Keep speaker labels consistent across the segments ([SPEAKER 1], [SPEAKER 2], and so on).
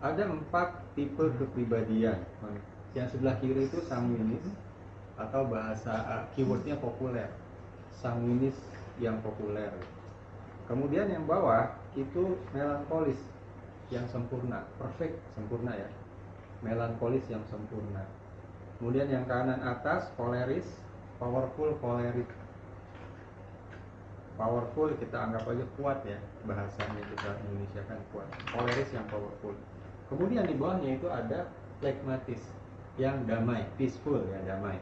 [SPEAKER 1] Ada 4 tipe kepribadian. Yang sebelah kiri itu sanguinis, atau bahasa keywordnya populer, sanguinis yang populer. Kemudian yang bawah itu melankolis yang sempurna, perfect, sempurna ya, melankolis yang sempurna. Kemudian yang kanan atas koleris, powerful kolerik. Powerful kita anggap aja kuat ya, bahasanya kita Indonesia kan kuat. Koleris yang powerful. Kemudian di bawahnya itu ada phlegmatis yang damai, peaceful ya, damai.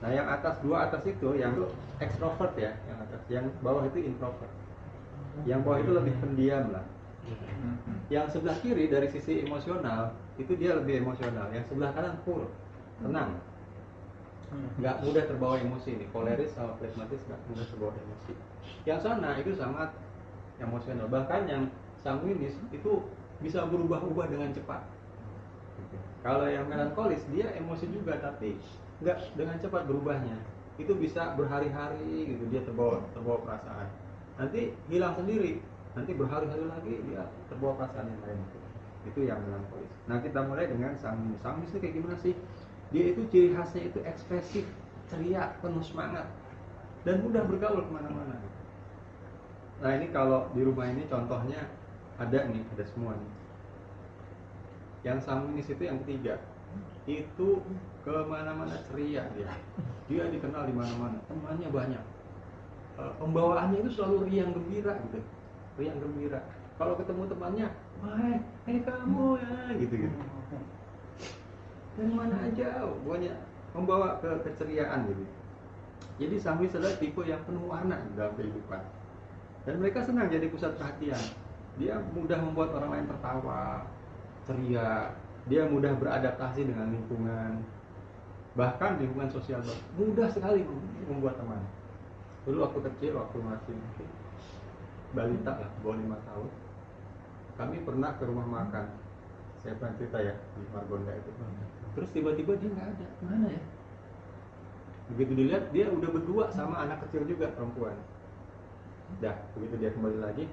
[SPEAKER 1] Nah yang atas, dua atas itu yang extrovert ya, yang atas, yang bawah itu introvert. Yang bawah itu lebih pendiam lah. Yang sebelah kiri dari sisi emosional itu dia lebih emosional. Yang sebelah kanan full, tenang, nggak mudah terbawa emosi nih. Koleris sama phlegmatis nggak mudah terbawa emosi. Yang sana itu sangat emosional. Bahkan yang sanguinis itu bisa berubah-ubah dengan cepat. Kalau yang melankolis dia emosi juga tapi nggak dengan cepat berubahnya. Itu bisa berhari-hari gitu dia terbawa perasaan. Nanti hilang sendiri. Nanti berhari-hari lagi dia terbawa perasaan yang lain. Itu yang melankolis. Nah kita mulai dengan sanguinis. Sanguinis itu kayak gimana sih? Dia itu ciri khasnya itu ekspresif, ceria, penuh semangat, dan mudah bergaul kemana-mana. Nah ini kalau di rumah ini contohnya ada nih, ada semua nih. Yang sanguinis itu yang ketiga, itu kemana-mana ceria dia. Dia dikenal di mana-mana, temannya banyak. Pembawaannya itu selalu riang gembira gitu, riang gembira. Kalau ketemu temannya, hai kamu ya, gitu. Dari mana aja, pokoknya membawa keceriaan gitu. Jadi sanguinis adalah tipe yang penuh warna dalam kehidupan. Dan mereka senang jadi pusat perhatian. Dia mudah membuat orang lain tertawa, ceria. Dia mudah beradaptasi dengan lingkungan. Bahkan lingkungan sosial mudah sekali membuat teman. Dulu waktu kecil, waktu masih balita lah, bawah 5 tahun, kami pernah ke rumah makan. Saya pernah cerita ya di Margonda itu. Terus tiba-tiba dia nggak ada, mana ya? Begitu dilihat dia udah berdua sama anak kecil juga, perempuan. Dah, begitu dia kembali lagi,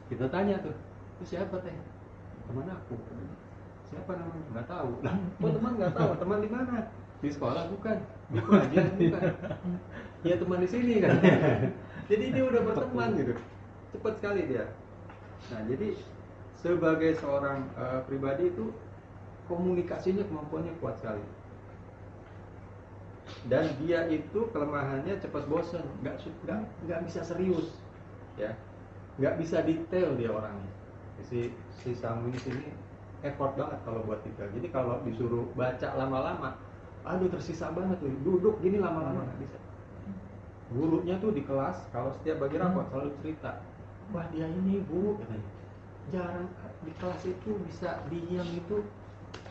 [SPEAKER 1] kita tanya tuh, itu siapa teh? Teman aku. Siapa namanya? Nggak tahu. Lah, kok teman nggak tahu? Teman di mana? Di sekolah bukan? Di pengajian bukan? Ya teman di sini kan. Jadi dia udah berteman gitu. Cepat sekali dia. Nah, jadi sebagai seorang pribadi itu komunikasinya kemampuannya kuat sekali. Dan dia itu kelemahannya cepat bosan, nggak bisa serius, ya, nggak bisa detail dia orangnya. Si sanguinis ini effort banget kalau buat kita. Jadi kalau disuruh baca lama-lama, aduh tersisa banget tuh, duduk gini lama-lama nggak bisa. Gurunya tuh di kelas kalau setiap bagi rapot selalu cerita, wah dia ini bu, katanya, jarang di kelas itu bisa diam itu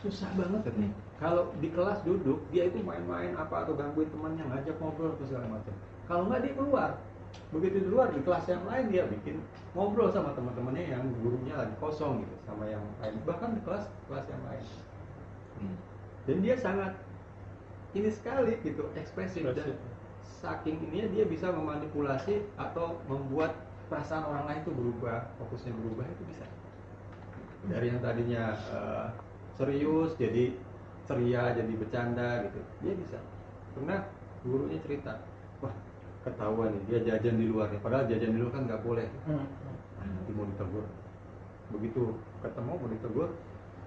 [SPEAKER 1] susah banget katanya. Kalau di kelas duduk, dia itu main-main apa atau gangguin temannya, ngajak ngobrol atau segala macam. Kalau nggak dia keluar. Begitu di luar di kelas yang lain dia bikin ngobrol sama teman-temannya yang gurunya lagi kosong gitu, sama yang lain. Bahkan di kelas yang lain. Dan dia sangat ini sekali gitu, ekspresif. Dan saking ininya dia bisa memanipulasi atau membuat perasaan orang lain itu berubah, fokusnya berubah, itu bisa. Dari yang tadinya serius jadi ceria, jadi bercanda gitu, dia bisa. Pernah gurunya cerita, wah ketahuan nih dia jajan di luar, padahal jajan di luar kan nggak boleh. Nanti mau ditegur, begitu ketemu mau ditegur,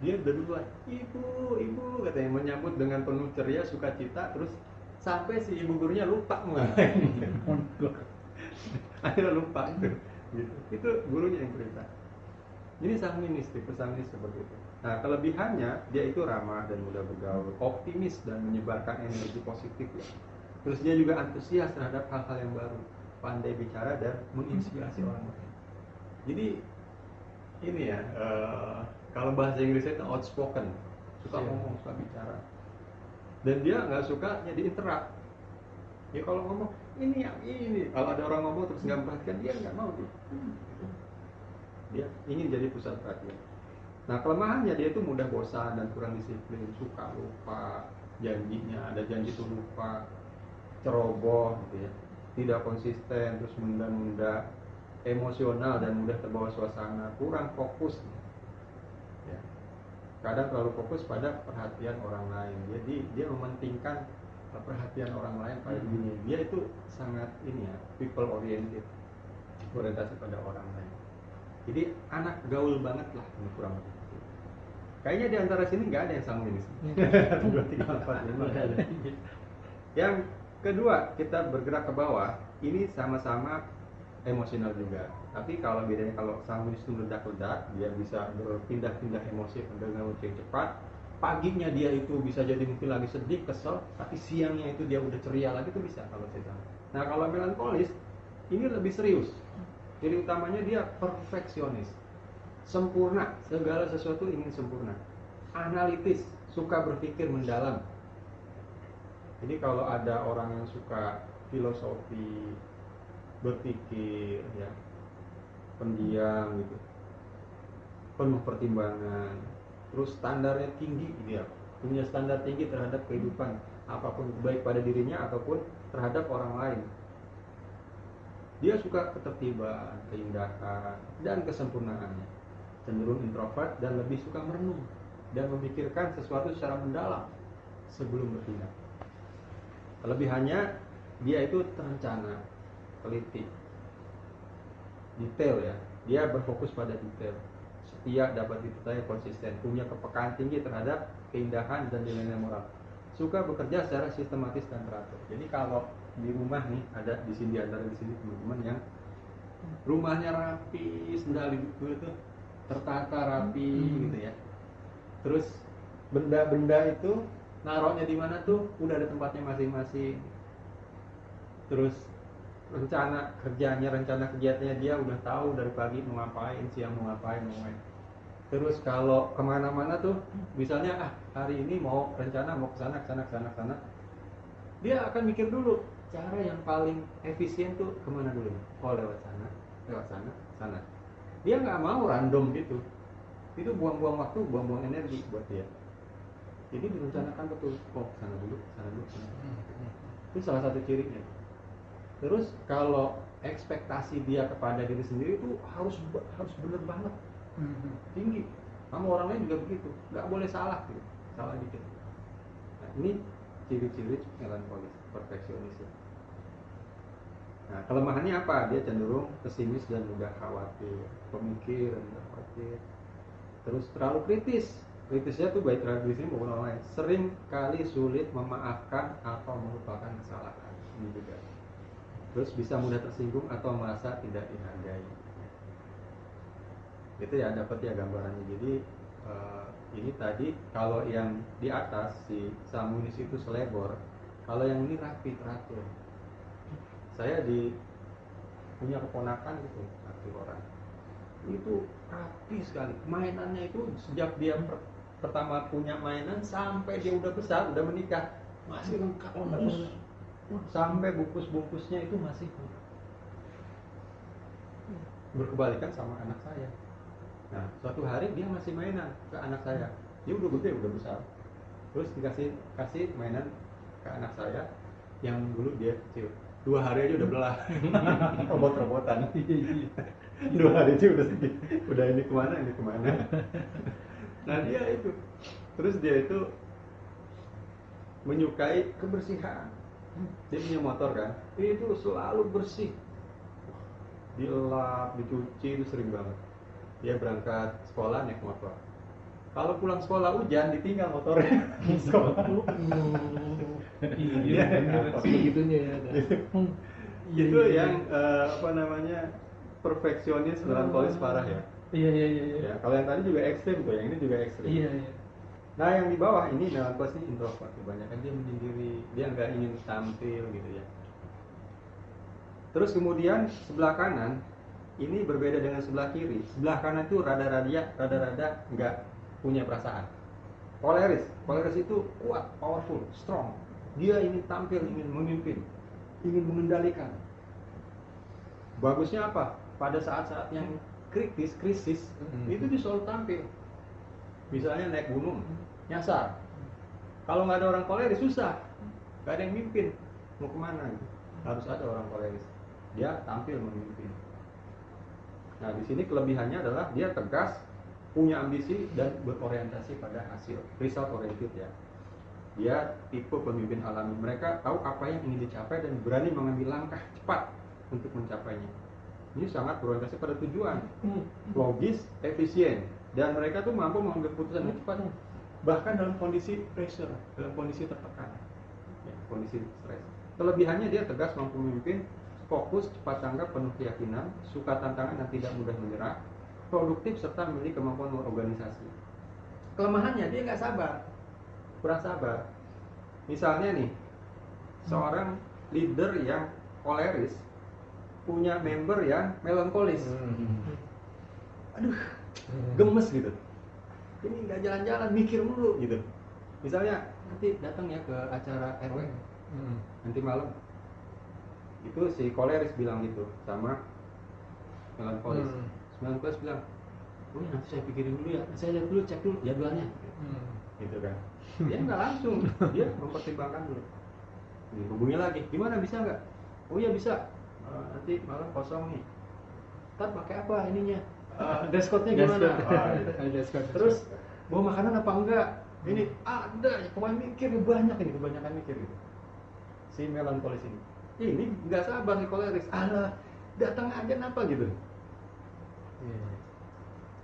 [SPEAKER 1] dia udah duluan, ibu katanya, menyambut dengan penuh ceria, sukacita, terus sampai si ibu gurunya lupa mau ngapain. Akhirnya lupa gitu. Itu gurunya yang cerita. Ini sanguinis, tipe sanguinis seperti itu. Nah, kelebihannya dia itu ramah dan mudah bergaul, optimis dan menyebarkan energi positif ya. Terus dia juga antusias terhadap hal-hal yang baru, pandai bicara dan menginspirasi orang lain. Jadi ini ya, kalau bahasa Inggrisnya itu outspoken, suka ngomong, suka bicara. Dan dia nggak suka jadi interrupt. Ya kalau ngomong ini, kalau ada orang ngomong terus nggak memperhatikan, dia nggak mau dia ingin jadi pusat perhatian. Nah kelemahannya dia itu mudah bosan dan kurang disiplin, suka lupa janjinya, ada janji itu lupa, ceroboh gitu ya, tidak konsisten, terus menunda-nunda, emosional dan mudah terbawa suasana, kurang fokus ya. kadang terlalu fokus pada perhatian orang lain. Jadi dia mementingkan perhatian orang lain pada dirinya. Dia itu sangat ini ya, people oriented, orientasi pada orang lain. Jadi anak gaul banget lah, kurang lebih. Kayaknya di antara sini nggak ada yang sama ini. 2, 3, 4, 5. Yang kedua, kita bergerak ke bawah. Ini sama-sama emosional juga. Tapi kalau bedanya, kalau sanguinis itu meledak-ledak, dia bisa berpindah-pindah emosi dengan yang cepat. Paginya dia itu bisa jadi mungkin lagi sedih, kesel, tapi siangnya itu dia udah ceria lagi, itu bisa kalau saya. Nah kalau melankolis ini lebih serius. Jadi utamanya dia perfeksionis, sempurna, segala sesuatu ingin sempurna, analitis, suka berpikir mendalam. Jadi kalau ada orang yang suka filosofi, berpikir ya, pendiam gitu, penuh pertimbangan, terus standarnya tinggi dia, punya standar tinggi terhadap kehidupan, apapun, baik pada dirinya ataupun terhadap orang lain. Dia suka ketertiban, keindahan, dan kesempurnaannya. Cenderung introvert dan lebih suka merenung dan memikirkan sesuatu secara mendalam sebelum bertindak. Kelebihannya, dia itu terencana, teliti, detail ya. Dia berfokus pada detail, setia, dapat dipercaya, konsisten, punya kepekaan tinggi terhadap keindahan dan nilai moral. Suka bekerja secara sistematis dan teratur. Jadi kalau di rumah nih, ada di sini, antara di sini teman-teman yang rumahnya rapi, sendal itu tertata rapi gitu ya. Terus benda-benda itu naruhnya di mana tuh udah ada tempatnya masing-masing. Terus rencana kerjanya, rencana kegiatannya dia udah tahu dari pagi mau ngapain, siang mau ngapain. Terus kalau kemana-mana tuh, misalnya hari ini mau rencana mau kesana, dia akan mikir dulu cara yang paling efisien tuh kemana dulu. Oh lewat sana. Dia nggak mau random gitu. Itu buang-buang waktu, buang-buang energi buat dia. Jadi direncanakan betul. Oh sana dulu. Itu salah satu cirinya. Terus kalau ekspektasi dia kepada diri sendiri itu harus benar banget, tinggi. Sama orang lain juga begitu, nggak boleh salah gitu, salah dikit. Nah ini ciri-ciri melankolis, perfeksionis ya. Nah kelemahannya apa? Dia cenderung pesimis dan mudah khawatir, pemikir dan mudah khawatir. Terus terlalu kritis. Kritisnya tuh baik terhadap diri sendiri maupun orang lain. Sering kali sulit memaafkan atau melupakan kesalahan. Ini juga. Terus bisa mudah tersinggung atau merasa tidak dihargai. Itu ya, dapat ya gambarannya. Jadi ini tadi kalau yang di atas si sanguinis itu selebor, kalau yang ini rapi, teratur. Saya punya keponakan gitu, satu orang. Itu rapi sekali. Mainannya itu sejak dia pertama punya mainan sampai dia udah besar, udah menikah, masih lengkap terus. Sampai bungkus-bungkusnya itu masih berkebalikan sama anak saya. Nah, suatu hari dia masih mainan ke anak saya. Dia udah gede, udah besar. Terus kasih mainan ke anak saya yang dulu dia kecil. 2 hari aja udah belah. Robot-robotan. 2 hari aja udah ini kemana. Nah dia itu. Terus dia itu menyukai kebersihan. Dia punya motor kan, itu selalu bersih, dilap, dicuci, itu sering banget. Dia berangkat sekolah naik motor. Kalau pulang sekolah hujan, ditinggal motornya di sekolah.
[SPEAKER 2] Iya, segitunya ya.
[SPEAKER 1] Itu yang perfeksionis, melankolis parah ya.
[SPEAKER 2] Iya.
[SPEAKER 1] Kalau yang tadi juga ekstrim tuh, yang ini juga ekstrim.
[SPEAKER 2] Iya.
[SPEAKER 1] Nah yang di bawah ini melankolis ini introvert, kebanyakan dia menyendiri, dia nggak ingin tampil gitu ya. Terus kemudian sebelah kanan ini berbeda dengan sebelah kiri. Sebelah kanan itu rada-rada nggak punya perasaan. Koleris itu kuat, powerful, strong. Dia ingin tampil, ingin memimpin, ingin mengendalikan. Bagusnya apa? Pada saat-saat yang krisis, itu dia selalu tampil. Misalnya naik gunung, nyasar. Kalau nggak ada orang koleris susah, nggak ada yang mimpin. Mau kemana? Gitu. Harus ada orang koleris. Dia tampil memimpin. Nah di sini kelebihannya adalah dia tegas, punya ambisi dan berorientasi pada hasil, result oriented ya. Dia tipe pemimpin alami. Mereka tahu apa yang ingin dicapai dan berani mengambil langkah cepat untuk mencapainya. Ini sangat berorientasi pada tujuan, logis, efisien, dan mereka tuh mampu mengambil keputusan yang cepat, bahkan dalam kondisi pressure, dalam kondisi tertekan, ya, kondisi stres. Kelebihannya dia tegas, mampu memimpin, fokus, cepat tanggap, penuh keyakinan, suka tantangan dan tidak mudah menyerah, produktif serta memiliki kemampuan berorganisasi. Kelemahannya dia nggak sabar, kurang sabar. Misalnya nih, seorang leader yang koleris punya member yang melankolis. Aduh, gemes gitu. Ini nggak jalan-jalan, mikir mulu gitu. Misalnya nanti datang ya ke acara RW, nanti malam. Itu si koleris bilang gitu sama melankolis. Melankolis bilang, oh nanti saya pikirin dulu ya, saya lihat dulu, cek dulu jadwalnya. Gitu kan. Dia nggak langsung, dia mempertimbangkan dulu. Hubungi lagi, gimana bisa nggak? Oh ya bisa. Nanti malam kosong nih. Ntar pakai apa ininya? Dress code-nya gimana? Terus bawa makanan apa enggak? Ini ada, kemarin mikir banyak ini, kebanyakan mikir gitu. Si melankolis ini nggak sabar nih koleris. Alah, datang aja kenapa gitu?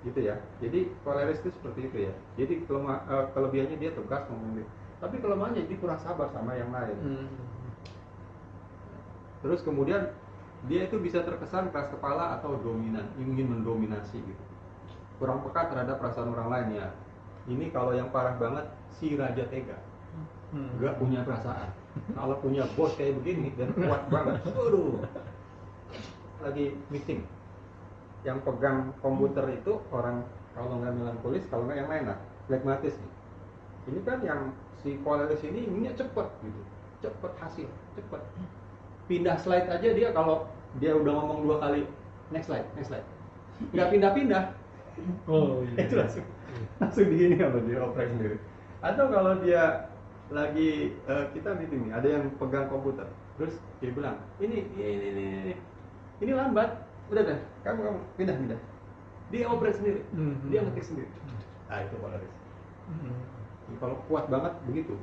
[SPEAKER 1] Gitu ya. Jadi koleris itu seperti itu ya. Jadi kelebihannya dia tegas memimpin. Tapi kelemahannya dia kurang sabar sama yang lain. Terus kemudian dia itu bisa terkesan keras kepala atau dominan, ingin mendominasi gitu. Kurang peka terhadap perasaan orang lain ya. Ini kalau yang parah banget si raja tega, nggak punya perasaan. Kalau punya bos kayak begini dan kuat banget, waduh, lagi meeting, yang pegang komputer itu orang kalau nggak melankolis, kalau nggak yang lain lah, phlegmatis. Ini kan yang si koleris ini inginnya cepet gitu, cepet hasil, cepet. Pindah slide aja dia, kalau dia udah ngomong 2 kali next slide, nggak pindah-pindah.
[SPEAKER 2] Oh iya.
[SPEAKER 1] Itu langsung digini kalau dia oprek sendiri. Atau kalau dia lagi kita meeting nih, ada yang pegang komputer, terus dia bilang ini lambat, udah deh, kamu pindah. Dia oprek sendiri, dia ngetik sendiri. Nah itu koleris. Kalau kuat banget begitu,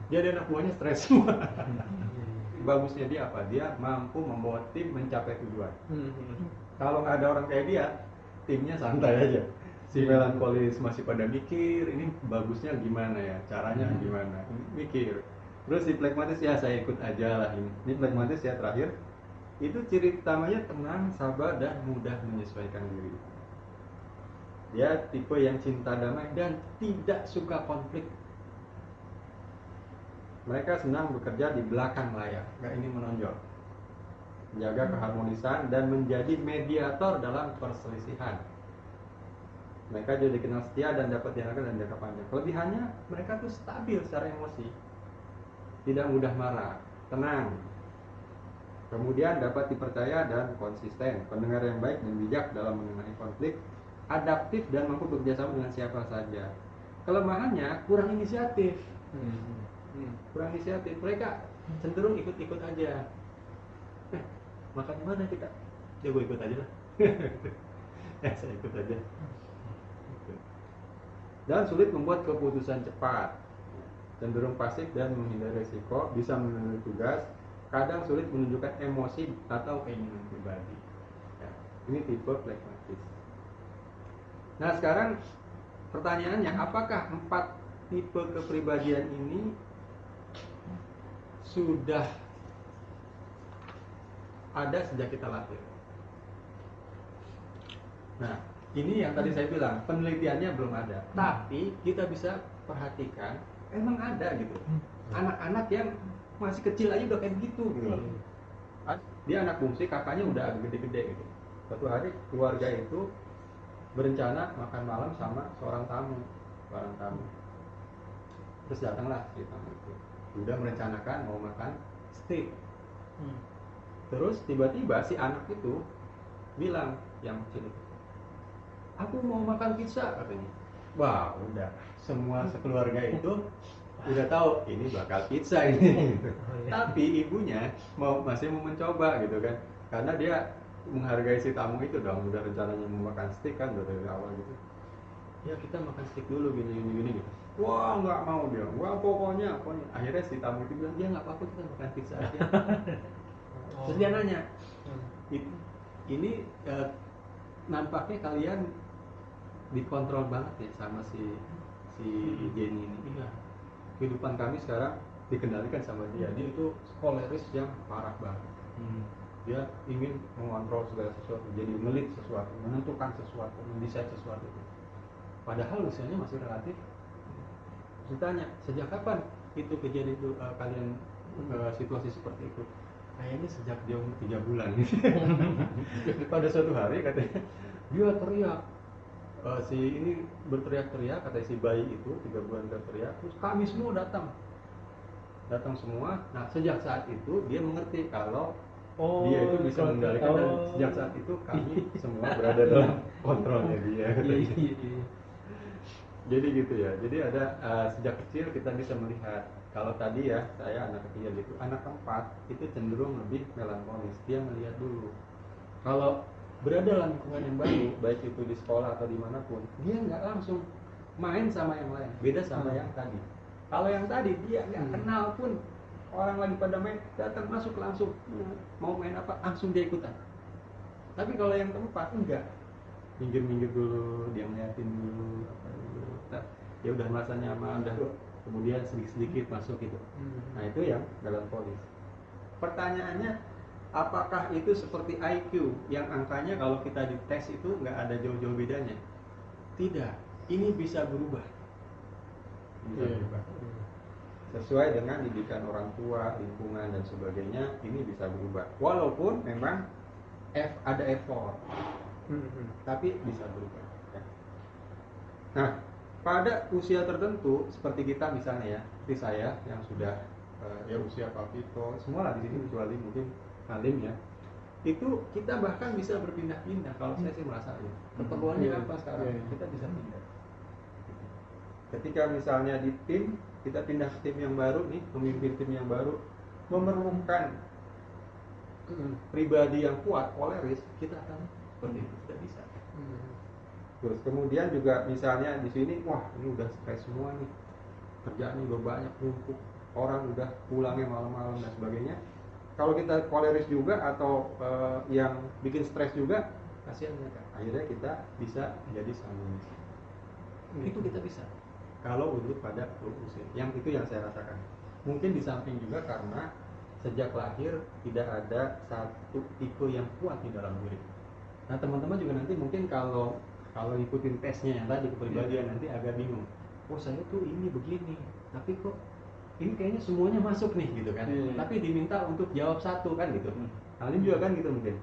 [SPEAKER 1] dia anak buahnya stres semua. Bagusnya dia apa? Dia mampu membawa tim mencapai tujuan. Kalau nggak ada orang kayak dia, timnya santai aja. Si melankolis masih pada mikir, ini bagusnya gimana ya, caranya gimana, mikir. Terus si phlegmatis ya saya ikut aja lah ini. Ini phlegmatis ya terakhir. Itu ciri utamanya tenang, sabar dan mudah menyesuaikan diri. Dia tipe yang cinta damai dan tidak suka konflik. Mereka senang bekerja di belakang layar, nggak ingin menonjol, menjaga keharmonisan dan menjadi mediator dalam perselisihan. Mereka juga dikenal setia dan dapat diandalkan dan jangka panjang. Kelebihannya, mereka tuh stabil secara emosi, tidak mudah marah, tenang. Kemudian dapat dipercaya dan konsisten, pendengar yang baik dan bijak dalam mengenai konflik, adaptif dan mampu bekerjasama dengan siapa saja. Kelemahannya kurang inisiatif. Kurang inisiatif, mereka cenderung ikut-ikut aja. Makan mana kita? Ya gue ikut aja lah. Saya ikut aja. Dan sulit membuat keputusan cepat, cenderung pasif dan menghindari risiko, bisa menunda tugas, kadang sulit menunjukkan emosi atau keinginan pribadi. Ya, ini tipe phlegmatis. Nah sekarang pertanyaannya, apakah 4 tipe kepribadian ini sudah ada sejak kita lahir? Nah, ini yang tadi saya bilang, penelitiannya belum ada. Tapi kita bisa perhatikan, emang ada gitu. Anak-anak yang masih kecil aja udah kayak gitu gitu. Dia anak bungsi, kakaknya udah agak gede-gede gitu. Suatu hari keluarga itu berencana makan malam sama seorang tamu. Terus datanglah si tamu itu. Udah merencanakan mau makan steak. Terus tiba-tiba si anak itu bilang, yang kecil itu, aku mau makan pizza katanya. Wah udah, semua sekeluarga itu udah tahu ini bakal pizza ini. Tapi ibunya masih mau mencoba gitu kan, karena dia menghargai si tamu itu dong, udah rencananya mau makan steak kan udah dari awal gitu. ya kita makan steak dulu gini gitu. Wah nggak mau dia, wah pokoknya. Akhirnya si tamu itu bilang, ya nggak apa-apa kita makan pizza aja. Terus dia nanya, ini nampaknya kalian dikontrol banget ya sama si Jenny ini. Iya. Kehidupan kami sekarang dikendalikan sama dia. Dia itu koleris yang parah banget. Dia ingin mengontrol segala sesuatu, jadi ngelit sesuatu, menentukan sesuatu, mendesain sesuatu. Padahal usianya masih relatif. Ditanya, sejak kapan itu kejadian itu kalian situasi seperti itu? Kayaknya sejak dia umur 3 bulan. Pada suatu hari katanya dia teriak, si ini berteriak-teriak, katanya si bayi itu 3 bulan berteriak, terus kami semua datang semua. Nah sejak saat itu dia mengerti kalau dia itu bisa mengendalikan, dan sejak saat itu kami semua berada dalam kontrolnya dia. Jadi gitu ya. Jadi ada sejak kecil kita bisa melihat. Kalau tadi ya saya anak ketiga gitu, anak keempat itu cenderung lebih melankolis. Dia melihat dulu. Kalau berada dalam lingkungan yang baru, baik itu di sekolah atau dimanapun, dia nggak langsung main sama yang lain. Beda sama yang tadi. Kalau yang tadi dia nggak kenal pun, orang lagi pada main, datang masuk langsung mau main apa langsung dia ikutan. Tapi kalau yang keempat enggak, minggir dulu, dia ngeliatin dulu apa dulu. Nah, ya udah merasa nyaman, udah kemudian sedikit masuk gitu. Nah itu yang melankolis. Pertanyaannya, apakah itu seperti IQ yang angkanya kalau kita dites itu nggak ada jauh-jauh bedanya? Tidak, ini bisa berubah. Sesuai dengan didikan orang tua, lingkungan dan sebagainya, ini bisa berubah. Walaupun memang ada effort, tapi bisa berubah. Nah, pada usia tertentu seperti kita misalnya ya, seperti saya yang sudah ya usia Pak Vito, semua lah di sini kecuali mungkin Halim ya, itu kita bahkan bisa berpindah-pindah. Kalau saya sih merasa ya, keperluannya apa sekarang kita bisa pindah. Ketika misalnya di tim, kita pindah ke tim yang baru nih, memimpin tim yang baru, memerlukan pribadi yang kuat, koleris, kita akan seperti itu, tidak bisa. Terus kemudian juga misalnya di sini, wah ini udah stres semua nih, kerjaannya udah banyak numpuk, orang udah pulangnya malam-malam dan sebagainya. Kalau kita koleris juga atau yang bikin stres juga, kasihan mereka. Akhirnya kita bisa menjadi sangunis. Itu kita bisa. Kalau untuk pada usia, yang itu yang saya rasakan. Mungkin di samping juga karena sejak lahir tidak ada satu tipe yang kuat di dalam diri. Nah teman-teman juga nanti mungkin kalau ikutin tesnya yang tadi kepribadian nanti agak bingung. Oh saya tuh ini begini, tapi kok ini kayaknya semuanya masuk nih gitu kan. Tapi diminta untuk jawab satu kan gitu. Halim juga kan gitu mungkin.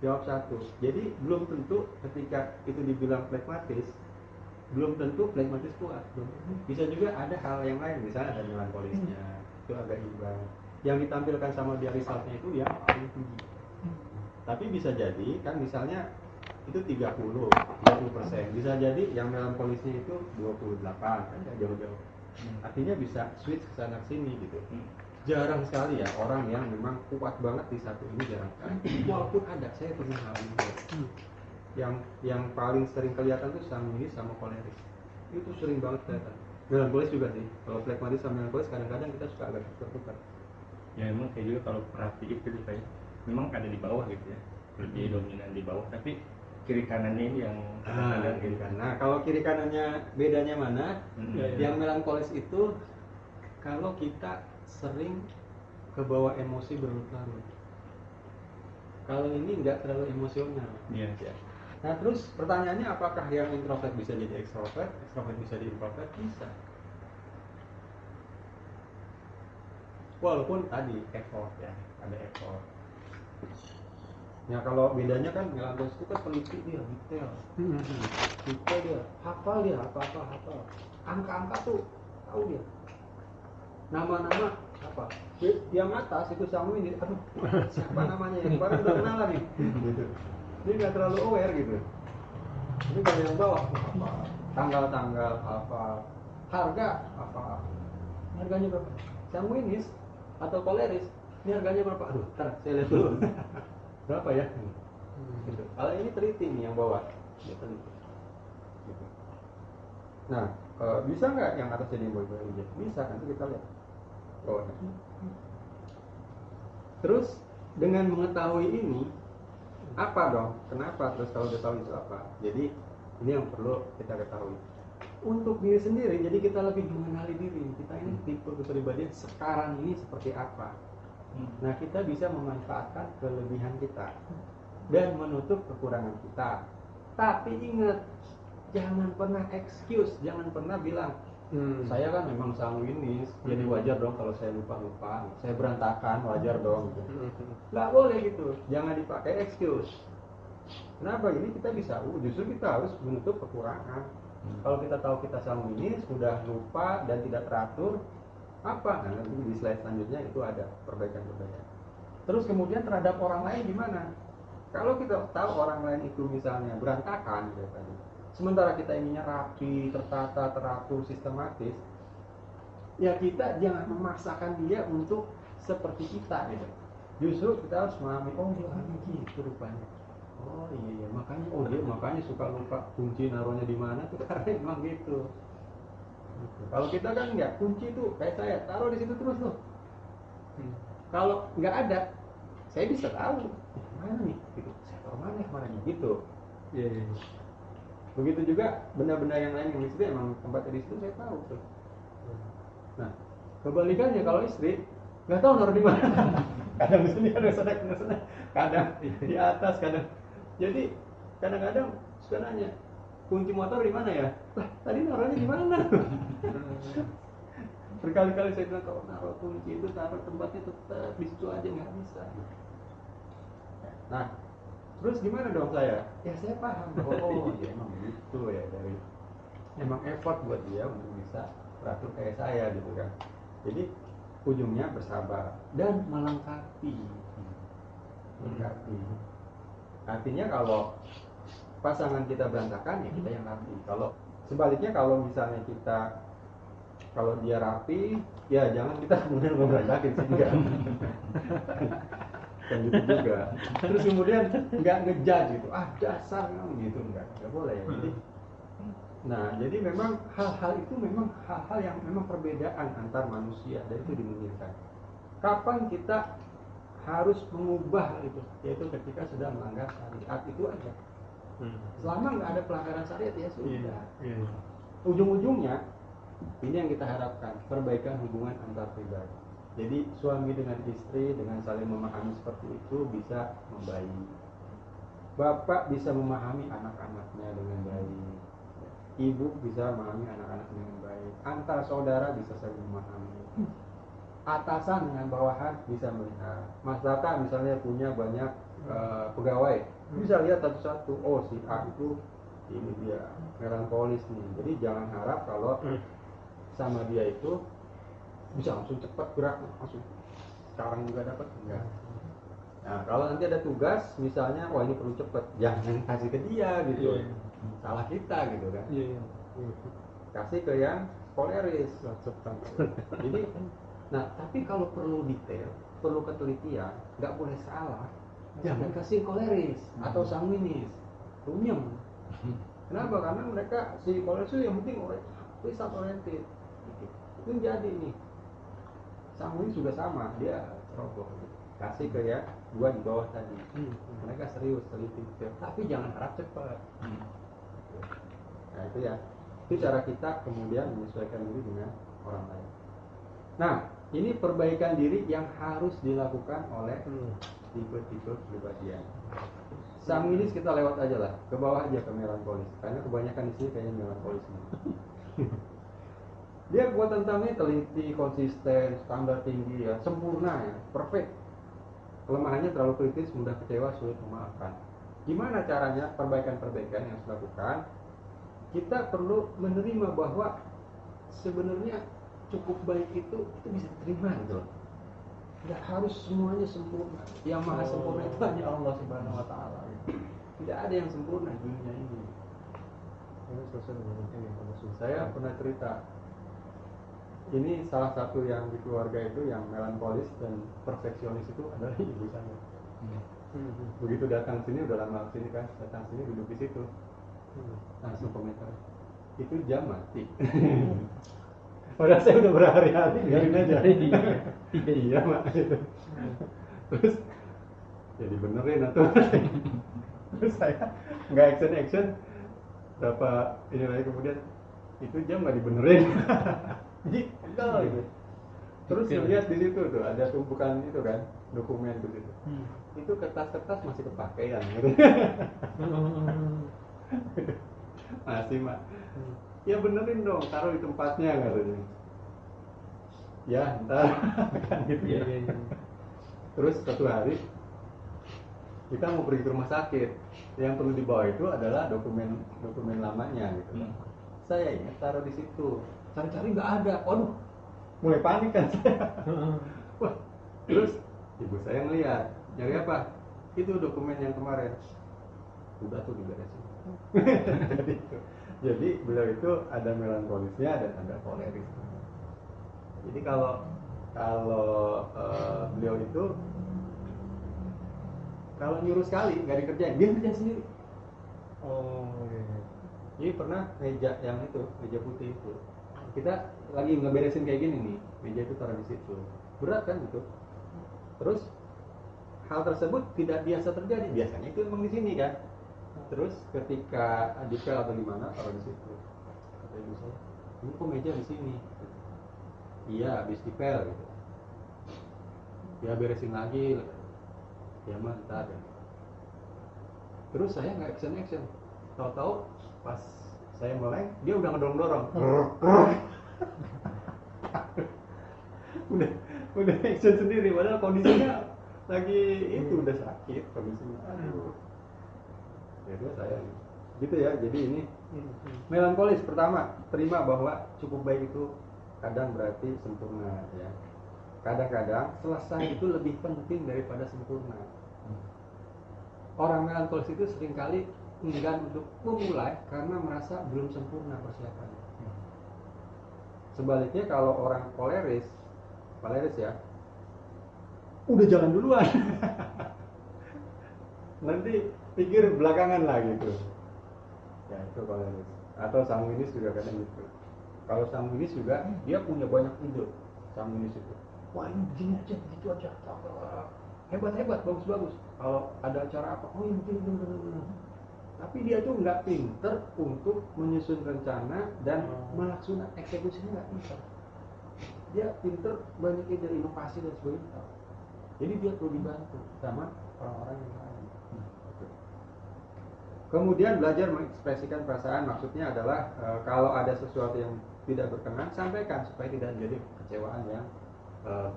[SPEAKER 1] Jawab satu. Jadi belum tentu ketika itu dibilang flegmatis, belum tentu flegmatis kuat. Bisa juga ada hal yang lain, misalnya ada melankolisnya, itu agak imbang. Yang ditampilkan sama dia resultnya itu yang paling tinggi. Tapi bisa jadi kan misalnya itu 30%, bisa jadi yang melankolisnya itu 28, kan nggak jauh-jauh. Artinya bisa switch ke sana sini gitu. Jarang sekali ya orang yang memang kuat banget di satu ini, jarang sekali. Walaupun ada, saya pernah ngalamin yang paling sering kelihatan tuh sanguinis sama koleris. Itu sering banget kelihatan. Melankolis juga sih. Kalau flegmatis sama melankolis kadang-kadang kita suka agak tukar-tukar.
[SPEAKER 3] Ya emang kayak juga kalau perhatiin itu kayak memang ada di bawah gitu ya, lebih dominan di bawah, tapi kiri kanannya ini yang
[SPEAKER 1] kiri kanan. Nah kalau kiri kanannya bedanya mana? Yang melankolis itu kalau kita sering kebawa emosi berlarut-larut. Kalau ini nggak terlalu emosional.
[SPEAKER 3] Iya.
[SPEAKER 1] Nah terus pertanyaannya, apakah yang introvert bisa jadi ekstrovert bisa jadi introvert? Bisa. Walaupun tadi effort ya, ada effort. Ya kalau bedanya kan melankolis itu kan teliti dia, detail dia, hafal dia, hafal. Angka-angka tuh tahu dia. Nama-nama apa? Yang atas itu sama ini, aduh siapa namanya yang baru udah kenalan nih. Gitu. Dia nggak terlalu aware gitu. Ini kalau yang bawah apa? Tanggal-tanggal apa? Harga apa? Harganya berapa? Sanguinis atau koleris? Ini harganya berapa? Aduh, ntar saya lihat dulu. Berapa ya? Gitu. Kalau ini teliti nih yang bawah, dia teliti. Gitu. Nah, bisa nggak yang atas jadi boy aja? Bisa, nanti kita lihat. Oh, ya. Terus dengan mengetahui ini, apa dong? Kenapa? Terus kalau udah tahu itu apa? Jadi ini yang perlu kita ketahui. Untuk diri sendiri, jadi kita lebih mengenali diri. Kita ini tipe kepribadian sekarang ini seperti apa. Nah, kita bisa memanfaatkan kelebihan kita dan menutup kekurangan kita. Tapi ingat, jangan pernah excuse, jangan pernah bilang saya kan memang sanguinis, jadi wajar dong kalau saya lupa-lupa, saya berantakan, wajar dong. Nggak boleh gitu, jangan dipakai excuse. Kenapa? Ini kita bisa, justru kita harus menutup kekurangan. Kalau kita tahu kita sanguinis, sudah lupa dan tidak teratur, apa? Nah, nanti di slide selanjutnya itu ada perbaikan-perbaikan. Terus kemudian terhadap orang lain gimana? Kalau kita tahu orang lain itu misalnya berantakan, gitu tadi. Sementara kita inginnya rapi, tertata, teratur, sistematis, ya kita jangan memaksakan dia untuk seperti kita gitu. Justru kita harus memahami, oh dia orangnya gitu rupanya. Oh iya, makanya dia makanya suka lupa kunci naruhnya di mana tuh karena emang gitu. Kalau kita kan enggak, kunci tuh kayak saya taruh di situ terus loh. Kalau nggak ada, saya bisa tahu mana nih, gitu. Saya taruh mana kemarin gitu.
[SPEAKER 2] Iya.
[SPEAKER 1] Begitu juga benda-benda yang lain yang di situ emang tempatnya di situ saya tahu tuh. Nah, kebalikannya kalau istri nggak tahu naruh di mana. Kadang di sini, kadang sana, kadang di atas, kadang. Jadi kadang-kadang suka nanya, kunci motor di mana ya? Lah, tadi naruhnya di mana? Berkali-kali saya bilang kalau naruh kunci itu taruh tempatnya tetap di situ aja, nggak bisa. Nah, terus gimana dong saya? Ya saya paham bahwa oh ya emang begitu ya, dari emang effort buat dia untuk bisa teratur kayak saya gitu kan. Jadi ujungnya bersabar dan melengkapi. Artinya kalau pasangan kita berantakan ya kita yang rapi. Kalau sebaliknya kalau misalnya kalau dia rapi, ya jangan kita kemudian memberantakin sih juga. Kan gitu juga. Terus kemudian nggak ngejudge gitu, dasar kamu gitu, nggak boleh. Jadi memang hal-hal itu memang hal-hal yang memang perbedaan antar manusia dan itu dimungkinkan. Kapan kita harus mengubah itu, yaitu ketika sudah melanggar syariat itu aja. Selama nggak ada pelanggaran syariat ya sudah. Ujung-ujungnya ini yang kita harapkan, perbaikan hubungan antar pribadi. Jadi suami dengan istri dengan saling memahami seperti itu bisa membaik. Bapak bisa memahami anak-anaknya dengan baik. Ibu bisa memahami anak-anak dengan baik. Antar saudara bisa saling memahami. Atasan dengan bawahan bisa melihat. Mas Tata misalnya punya banyak pegawai, bisa lihat satu-satu. Oh si A itu ini dia melankolis nih. Jadi jangan harap kalau sama dia itu bisa langsung cepat gerak langsung sekarang juga dapat enggak. Nah kalau nanti ada tugas misalnya wah ini perlu cepat, jangan kasih ke dia gitu. Salah kita gitu kan. Kasih ke yang koleris cepat. Jadi nah tapi kalau perlu detail, perlu ketelitian, nggak boleh salah, jangan kasih koleris atau sanguinis, runyem. Kenapa? Karena mereka si koleris itu yang penting result oriented. Itu jadi nih sanguinis juga sama, dia ceroboh gitu. Kasih ke ya dua di bawah tadi, mereka serius teliti, tapi jangan harap cepat. Nah itu cara kita kemudian menyesuaikan diri dengan orang lain. Nah ini perbaikan diri yang harus dilakukan oleh tipe-tipe kepribadian. Sanguinis kita lewat aja lah, ke bawah aja ke melankolis, karena kebanyakan di sini kayaknya melankolis. Dia buat tentangnya teliti, konsisten, standar tinggi ya, sempurna ya, perfect. Kelemahannya terlalu kritis, mudah kecewa, sulit memaafkan. Gimana caranya perbaikan-perbaikan yang harus dilakukan? Kita perlu menerima bahwa sebenarnya cukup baik itu bisa diterima gitu. Tidak harus semuanya sempurna. Yang maha sempurna itu hanya Allah Subhanahu Wa Taala. Tidak ada yang sempurna di dunia ini. Saya pernah cerita. Ini salah satu yang di keluarga itu yang melankolis dan perfeksionis itu adalah ibu saya. Begitu datang sini udah lama sini kan, datang sini duduk di situ, langsung komentar. itu jam mati. Padahal saya udah berhari-hari biarin aja. Iya mak gitu. Terus jadi benerin atau terus saya nggak action berapa ini lagi kemudian itu jam nggak dibenerin. Jadi enggak gitu. Terus lihat di situ tuh ada tumpukan itu kan dokumen di situ. Itu kertas-kertas masih kepakai kan gitu. Masih mak. Ya benerin dong, taruh di tempatnya katanya. Ya ntar kan gitu ya. Terus suatu hari kita mau pergi ke rumah sakit, yang perlu dibawa itu adalah dokumen lamanya gitu. Saya ingat taruh di situ, cari-cari nggak ada. Waduh, mulai panik kan saya. Wah, terus ibu saya ngeliat, nyari apa? Itu dokumen yang kemarin. Udah tuh diberesin. Jadi beliau itu ada melankolisnya dan ada koleris. Jadi kalau beliau itu kalau nyuruh sekali nggak dikerjain, dia kerja sendiri.
[SPEAKER 2] Oh iya.
[SPEAKER 1] Jadi pernah meja yang itu, meja putih itu, kita lagi ngeberesin kayak gini nih, meja itu taruh di situ, berat kan itu. Terus hal tersebut tidak biasa terjadi, biasanya itu emang di sini kan. Terus ketika dipel atau di mana taruh di situ, kata ibu saya, ini kok meja di sini? Iya, habis dipel gitu. Ya beresin lagi, ya mantap. Terus saya nggak action, tahu-tahu pas saya meleng, dia udah ngedorong-dorong. udah action sendiri, padahal kondisinya lagi itu udah sakit kondisinya. Aduh. Ya itu saya gitu ya. Jadi ini melankolis. Pertama, terima bahwa cukup baik itu kadang berarti sempurna ya. Kadang-kadang selesai itu lebih penting daripada sempurna. Orang melankolis itu seringkali enggan untuk memulai karena merasa belum sempurna persiapannya. Sebaliknya kalau orang koleris ya, udah jalan duluan. Nanti pikir belakangan lah gitu. Ya itu koleris. Atau sanguinis juga kadang gitu. Kalau sanguinis juga dia punya banyak ide. Sanguinis itu, wah ini begini aja, begitu aja, hebat, bagus. Kalau ada acara apa, oh ini begini. Tapi dia tuh nggak pinter untuk menyusun rencana dan melaksanakan eksekusinya nggak pinter. Dia pinter banyak ide inovasi dan sebagainya. Jadi dia perlu dibantu sama orang-orang yang lain. Kemudian belajar mengekspresikan perasaan, maksudnya adalah kalau ada sesuatu yang tidak berkenan, sampaikan supaya tidak menjadi kekecewaan yang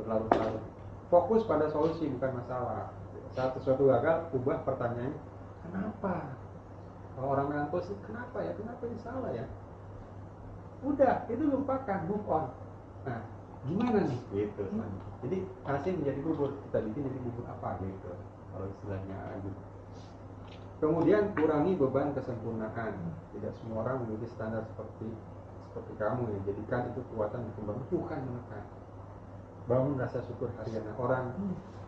[SPEAKER 1] berlarut-larut. Fokus pada solusi bukan masalah. Saat sesuatu gagal, ubah pertanyaannya, kenapa? Kalau orang melankolis, kenapa ya? Kenapa ini salah ya? Udah, itu lupakan, move on. Nah, gimana nih? Gitu. Jadi hasil menjadi bubur, kita bikin jadi bubur apa gitu? Kalau istilahnya gitu. Kemudian kurangi beban kesempurnaan. Tidak semua orang memiliki standar seperti kamu ya. Jadikan itu kekuatan berkembang, bukan menekan. Bangun rasa syukur harian. Orang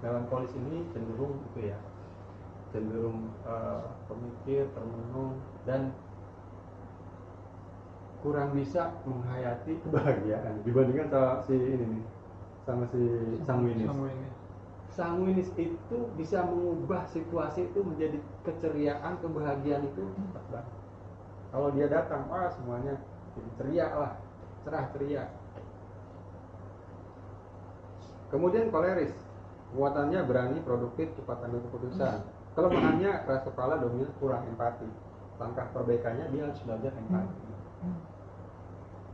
[SPEAKER 1] melankolis ini cenderung itu ya, cenderung pemikir, termenung, dan kurang bisa menghayati kebahagiaan dibandingkan sama si sanguinis. Sanguinis itu bisa mengubah situasi itu menjadi keceriaan, kebahagiaan itu cepat banget. Kalau dia datang, wah semuanya jadi ceria lah, cerah ceria. Kemudian koleris, kekuatannya berani, produktif, cepat ambil keputusan. Kelemahannya keras kepala, dominan, kurang empati. Langkah perbaikannya dia harus belajar empati.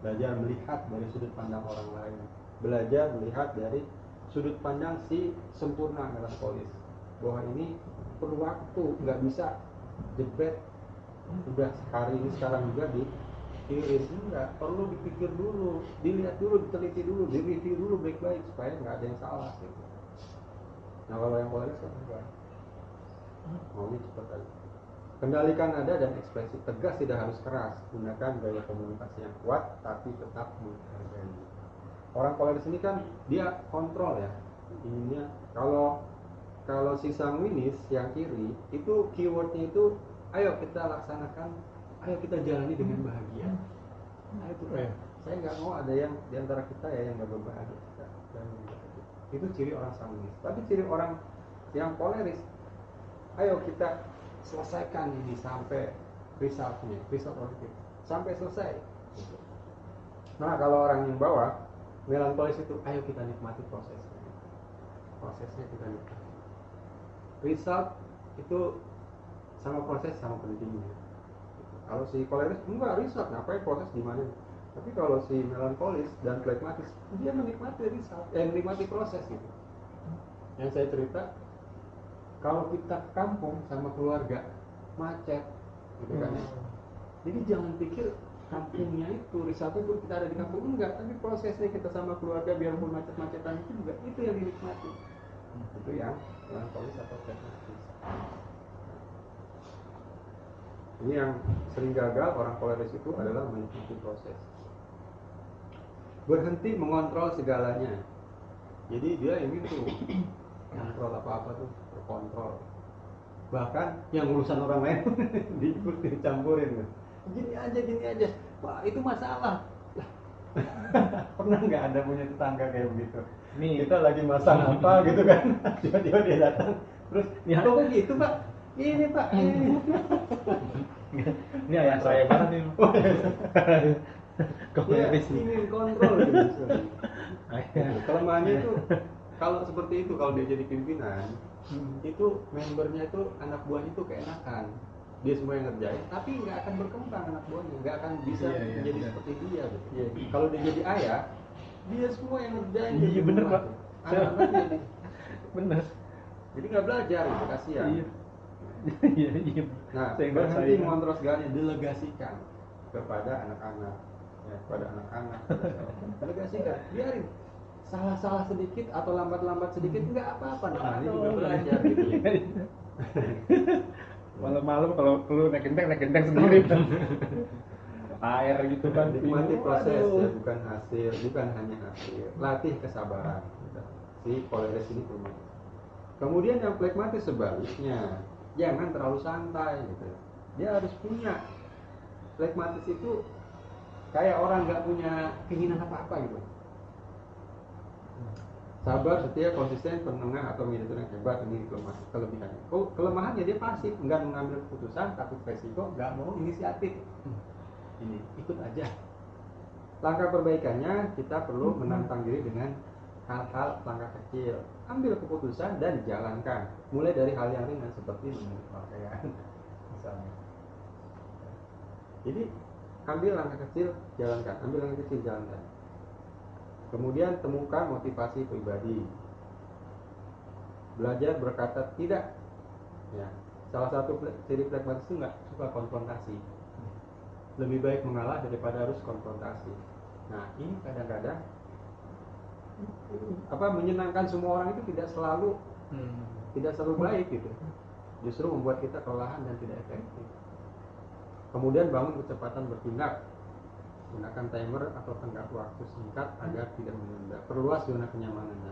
[SPEAKER 1] Belajar melihat dari sudut pandang orang lain. Belajar melihat dari sudut pandang si sempurna melankolis. Bahwa ini perlu waktu, nggak bisa jebret. Udah hari ini sekarang juga dikirim, enggak, perlu dipikir dulu, dilihat dulu, diteliti dulu, direview dulu baik-baik supaya nggak ada yang salah gitu. Nah kalau yang koleris kan enggak, maunya cepat aja. Kendalikan nada dan ekspresi, tegas tidak harus keras, gunakan gaya komunikasi yang kuat tapi tetap menghargai. Orang koleris ini kan dia kontrol ya, ininya. Kalau si sanguinis yang kiri itu keywordnya itu, ayo kita laksanakan, ayo kita jalani dengan bahagia. nggak mau ada yang di antara kita ya yang nggak berbahagia. Itu ciri orang sanguinis. Tapi ciri orang yang koleris, ayo kita selesaikan ini sampai result oriented, sampai selesai. Nah kalau orang yang bawah melankolis itu, ayo kita nikmati prosesnya kita nikmati. Result itu sama proses sama pentingnya. Kalau si koleris enggak result, ngapain proses gimana? Tapi kalau si melankolis dan flegmatis, dia menikmati result, menikmati proses gitu. Yang saya cerita, kalau kita kampung sama keluarga macet, gitu kan ya. Jadi jangan pikir kampungnya itu, resultnya itu kita ada di kampung, enggak. Tapi prosesnya kita sama keluarga biarpun macet-macetan itu juga itu yang dinikmati. Itu yang melankolis atau flegmatis. Ini yang sering gagal orang koleris itu adalah menikmati proses. Berhenti mengontrol segalanya. Jadi dia ingin tuh kontrol apa-apa tuh, berkontrol. Bahkan yang urusan orang lain dicampurin. Gini aja. Wah, itu masalah. Pernah nggak ada punya tetangga kayak begitu? Nih kita lagi masang apa gitu kan, tiba-tiba dia datang, terus kok gitu Pak? Ini Pak, ini.
[SPEAKER 2] Ini ayah saya banget nih.
[SPEAKER 1] Dia ingin kontrol gitu. Kelemahannya itu kalau seperti itu, kalau dia jadi pimpinan, itu membernya itu anak buahnya itu keenakan. Dia semua yang ngerjain, tapi nggak akan berkembang anak buahnya, nggak akan bisa menjadi seperti dia. Gitu. Kalau dia jadi ayah, dia semua yang ngerjain.
[SPEAKER 2] Iya bener Pak.
[SPEAKER 1] Anak-anaknya
[SPEAKER 2] Bener.
[SPEAKER 1] jadi nggak belajar, itu kasihan.
[SPEAKER 2] Iya.
[SPEAKER 1] Nah, berhenti mengontrol segalanya, delegasikan kepada anak-anak, ya, kepada anak-anak. Delegasikan, biarin salah-salah sedikit atau lambat-lambat sedikit nggak apa-apa, nah ini juga belajar gitu.
[SPEAKER 2] Malam-malam kalau lu naik genteng sendiri. Air gitu kan.
[SPEAKER 1] Nikmati proses, ya, bukan hasil, bukan hanya hasil. Latih kesabaran. Si koleris ini perlu. Kemudian yang flegmatis sebaliknya, jangan terlalu santai gitu. Dia harus punya. Flegmatis itu kayak orang nggak punya keinginan apa-apa gitu. Sabar, setia, konsisten, penengah atau mediator yang hebat, ini kelebihannya. Kelemahannya dia pasif, enggak mengambil keputusan, takut resiko, nggak mau inisiatif. Ini ikut aja. Langkah perbaikannya kita perlu menantang diri dengan hal-hal langkah kecil. Ambil keputusan dan jalankan. Mulai dari hal yang ringan seperti memilih pakaian, misalnya. Jadi ambil langkah kecil, jalankan. Ambil langkah kecil, jalankan. Kemudian temukan motivasi pribadi. Belajar berkata tidak. Ya, salah satu ciri flegmatis itu nggak suka konfrontasi. Lebih baik mengalah daripada harus konfrontasi. Nah, ini kadang-kadang menyenangkan semua orang itu tidak selalu baik gitu. Justru membuat kita kelelahan dan tidak efektif. Kemudian bangun kecepatan bertindak. Gunakan timer atau tenggat waktu singkat agar tidak menunda. Perluas zona kenyamanannya.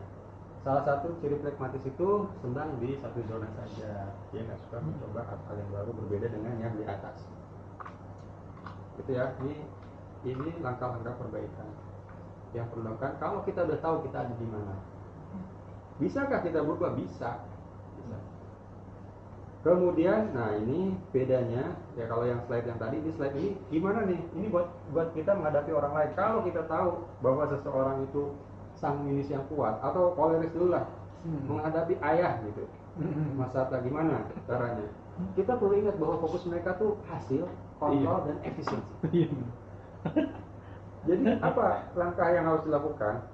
[SPEAKER 1] Salah satu ciri flegmatis itu senang di satu zona saja. Dia nggak suka mencoba hal yang baru berbeda dengan yang di atas. Gitu ya. Ini langkah-langkah perbaikan yang perlu dilakukan. Kalau kita udah tahu kita ada di mana, bisakah kita berubah? Bisa. Kemudian, nah ini bedanya ya, kalau yang slide yang tadi, di slide ini gimana nih? Ini buat kita menghadapi orang lain. Kalau kita tahu bahwa seseorang itu sanguinis yang kuat atau koleris dulu lah, menghadapi ayah gitu, masa gimana caranya? Kita perlu ingat bahwa fokus mereka tuh hasil, kontrol, dan efisiensi. Jadi apa langkah yang harus dilakukan?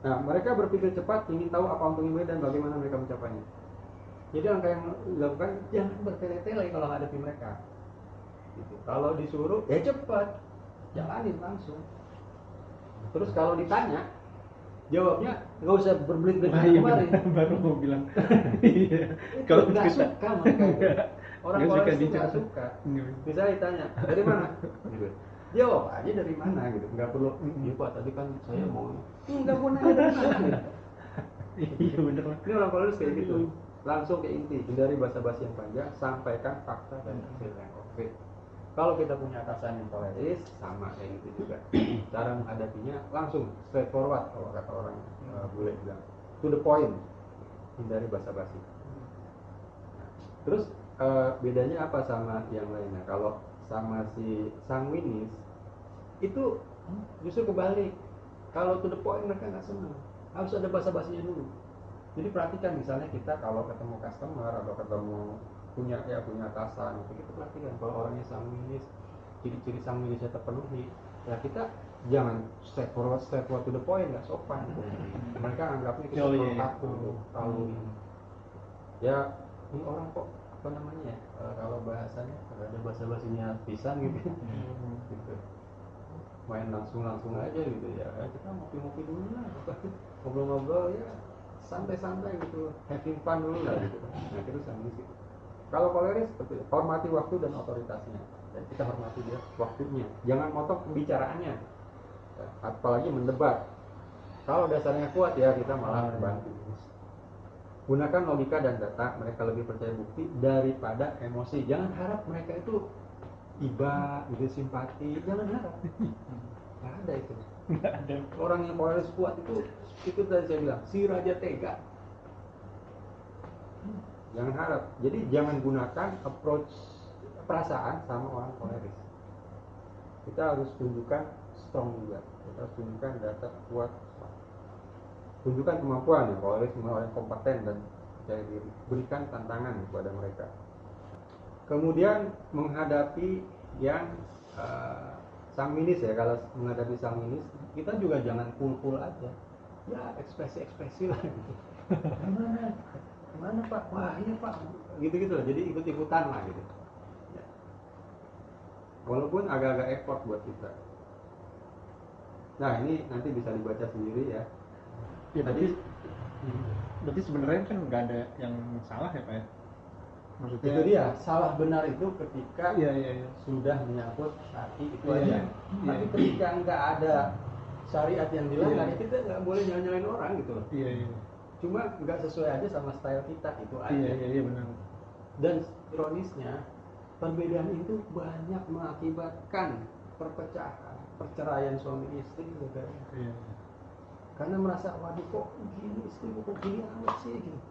[SPEAKER 1] Nah, mereka berpikir cepat, ingin tahu apa untungnya dan bagaimana mereka mencapainya. Jadi langkah yang dilakukan, jangan bertele-tele kalau menghadapi mereka. Gitu. Kalau disuruh, ya cepat, jalanin langsung. Terus kalau ditanya, jawabnya nggak usah berbelit-belit kemarin.
[SPEAKER 2] Baru mau bilang.
[SPEAKER 1] Kalau nggak suka mereka itu. Orang koleris itu nggak suka. Misalnya ditanya, dari mana? Gitu. Jawab aja dari mana gitu. Nggak perlu. Iya Pak, tadi kan saya mau. Nggak mau nanya dari mana.
[SPEAKER 2] Iya bener.
[SPEAKER 1] Ini orang koleris kayak gitu. Langsung ke inti, hindari basa-basi yang panjang, sampaikan fakta dan hasil yang konkret. Kalau kita punya atasan yang koleris, sama kayak gitu juga. Cara menghadapinya langsung straightforward kalau kata orang bule bilang, to the point, hindari basa-basi. Terus bedanya apa sama yang lainnya? Kalau sama si sanguinis itu justru kebalik. Kalau to the point mereka nggak senang, harus ada basa-basinya dulu. Jadi perhatikan misalnya kita kalau ketemu customer atau ketemu punya atasan itu kita perhatikan kalau orangnya sanguinis, ciri-ciri sanguinisnya terpenuhi, ya kita jangan straightforward to the point, nggak sopan. Mereka anggapnya kita kaku, ya ini orang kok apa namanya ya, kalau bahasanya ada basa-basinya pisan gitu. Gitu. Main langsung aja gitu ya, kita ngopi-ngopi dulu lah, ngobrol-ngobrol ya santai-santai gitu, having fun dulu lah gitu. Nah itu sanguinis gitu. Kalau koleris seperti itu, hormati waktu dan otoritasnya, dan kita hormati dia waktunya, jangan motong pembicaraannya, apalagi mendebat. Kalau dasarnya kuat ya kita malah bantu. Gunakan logika dan data, mereka lebih percaya bukti daripada emosi. Jangan harap mereka itu iba, gitu, simpati, jangan harap. Nggak ada itu. Orang yang koleris kuat itu tadi saya bilang, si raja tega. Jangan harap. Jadi jangan gunakan approach perasaan sama orang koleris. Kita harus tunjukkan strong juga. Kita harus tunjukkan data kuat. Tunjukkan kemampuan ya, koleris semua orang kompeten dan percaya diri. Berikan tantangan kepada mereka. Kemudian menghadapi yang sanguinis ya, kalau menghadapi sanguinis kita juga jangan cool aja. Ya ekspresi lah gitu. Gimana Pak? Wah iya Pak, gitu-gitu lah, jadi ikut-ikutan lah gitu ya. Walaupun agak-agak effort buat kita. Nah ini nanti bisa dibaca sendiri ya.
[SPEAKER 2] Ya berarti sebenarnya kan nggak ada yang salah ya Pak ya? Maksudnya
[SPEAKER 1] Itu dia, salah benar itu ketika
[SPEAKER 2] iya.
[SPEAKER 1] sudah menyangkut hati itu
[SPEAKER 2] Iya,
[SPEAKER 1] aja.
[SPEAKER 2] iya.
[SPEAKER 1] Tapi ketika nggak ada syariat yang dilanggar, kita nggak boleh nyalain orang gitu loh.
[SPEAKER 2] Iya.
[SPEAKER 1] Cuma nggak sesuai aja sama style kita, itu aja.
[SPEAKER 2] Iya benar.
[SPEAKER 1] Dan ironisnya perbedaan itu banyak mengakibatkan perpecahan, perceraian suami istri juga.
[SPEAKER 2] Iya.
[SPEAKER 1] Karena merasa waduh kok gini istri kok gini amat sih gitu.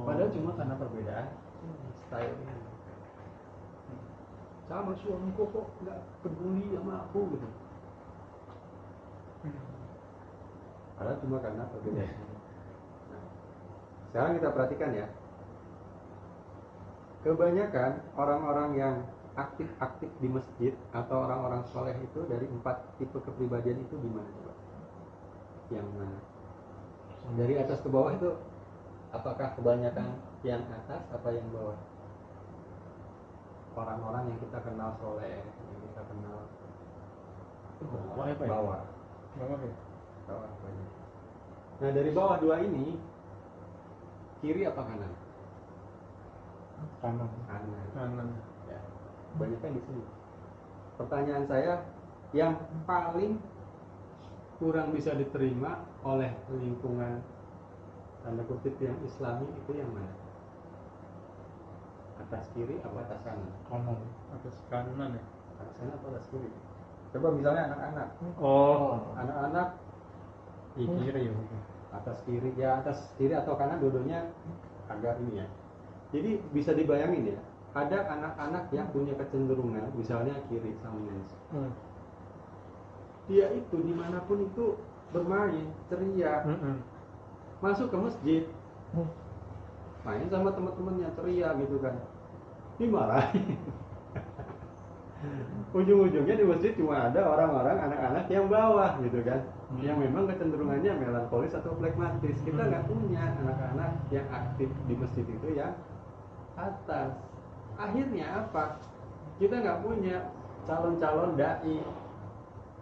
[SPEAKER 1] Padahal cuma karena perbedaan stylenya. Sama suamiku kok nggak peduli sama aku gitu. Padahal cuma karena perbedaan. Nah, sekarang kita perhatikan ya. Kebanyakan orang-orang yang aktif di masjid atau orang-orang soleh itu dari 4 tipe kepribadian itu di mana coba? Yang mana? Dari atas ke bawah itu apakah kebanyakan yang atas apa yang bawah? Orang-orang yang kita kenal soleh, yang kita kenal
[SPEAKER 2] Bawah apa ya?
[SPEAKER 1] bawah.
[SPEAKER 2] Bawah ya?
[SPEAKER 1] Bawah banyak. Nah dari bawah 2 ini kiri apa kanan?
[SPEAKER 2] Kanan.
[SPEAKER 1] Kanan. Ya. Banyaknya di sini. Pertanyaan saya, yang paling kurang bisa diterima oleh lingkungan tanda kutip yang Islami itu yang mana? Atas kiri apa atas kanan?
[SPEAKER 2] Kanan. Atas kanan ya.
[SPEAKER 1] Atas kanan atau atas kiri? Coba misalnya anak-anak. Anak-anak
[SPEAKER 2] Di kiri ya.
[SPEAKER 1] atas kiri, ya atas kiri atau kanan dua-duanya agak ini ya. Jadi bisa dibayangin ya, ada anak-anak yang punya kecenderungan misalnya kiri sanguinis. Dia itu dimanapun itu bermain, ceria, masuk ke masjid, main sama teman-temannya ceria gitu kan, dimarahin. Ujung-ujungnya di masjid cuma ada orang-orang anak-anak yang bawah gitu kan, yang memang kecenderungannya melankolis atau flegmatis. Kita nggak punya anak-anak yang aktif di masjid itu yang atas. Akhirnya apa? Kita nggak punya calon-calon dai,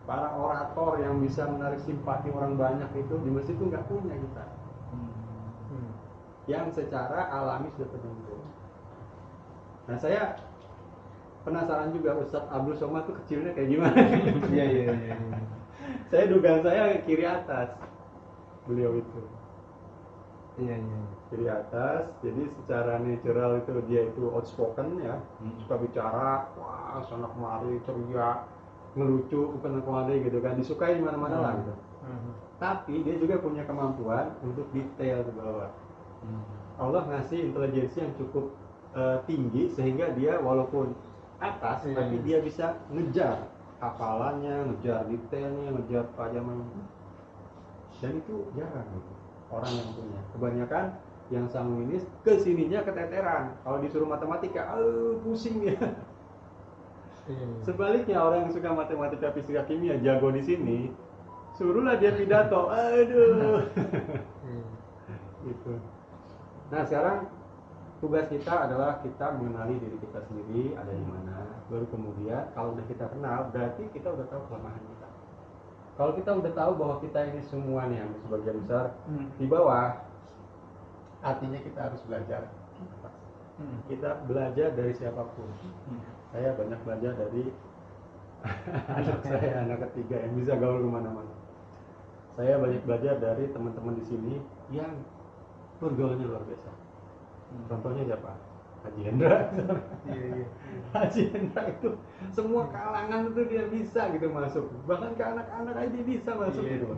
[SPEAKER 1] para orator yang bisa menarik simpati orang banyak itu di masjid itu nggak punya kita. Yang secara alami sudah terbentuk. Nah saya penasaran juga Ustadz Abdul Somad itu kecilnya kayak gimana?
[SPEAKER 2] Iya.
[SPEAKER 1] Saya dugaan saya kiri atas beliau itu.
[SPEAKER 2] Iya iya.
[SPEAKER 1] Jadi atas, jadi secara natural itu dia itu outspoken ya, suka bicara, wah sana kemari ceria, ngelucu bukan kemari gitu kan, disukai di mana-mana lah gitu. Tapi dia juga punya kemampuan untuk detail ke bawah. Allah ngasih intelijensi yang cukup tinggi sehingga dia walaupun atas,
[SPEAKER 2] Iya,
[SPEAKER 1] tapi
[SPEAKER 2] iya.
[SPEAKER 1] dia bisa ngejar hafalannya, ngejar detailnya, ngejar pajaman. Dan itu jarang gitu, orang yang punya. Kebanyakan yang sanguinis kesininya keteteran. Kalau disuruh matematika, pusing dia.
[SPEAKER 2] Iya.
[SPEAKER 1] Sebaliknya orang yang suka matematika, fisika, kimia, jago di sini, suruhlah dia pidato, aduh. Gitu. Nah sekarang tugas kita adalah kita mengenali diri kita sendiri ada di mana. Baru kemudian kalau udah kita kenal, berarti kita udah tahu kelemahan kita. Kalau kita udah tahu bahwa kita ini semua nih yang sebagian besar di bawah, artinya kita harus belajar. Kita belajar dari siapapun. Saya banyak belajar dari anak saya, anak ketiga yang bisa gaul kemana-mana. Saya banyak belajar dari teman-teman di sini yang pergaulannya luar biasa. Contohnya siapa? Haji Hendra.
[SPEAKER 2] Iya.
[SPEAKER 1] Haji Hendra itu semua kalangan itu dia bisa gitu masuk. Bahkan ke anak-anak aja dia bisa masuk gitu.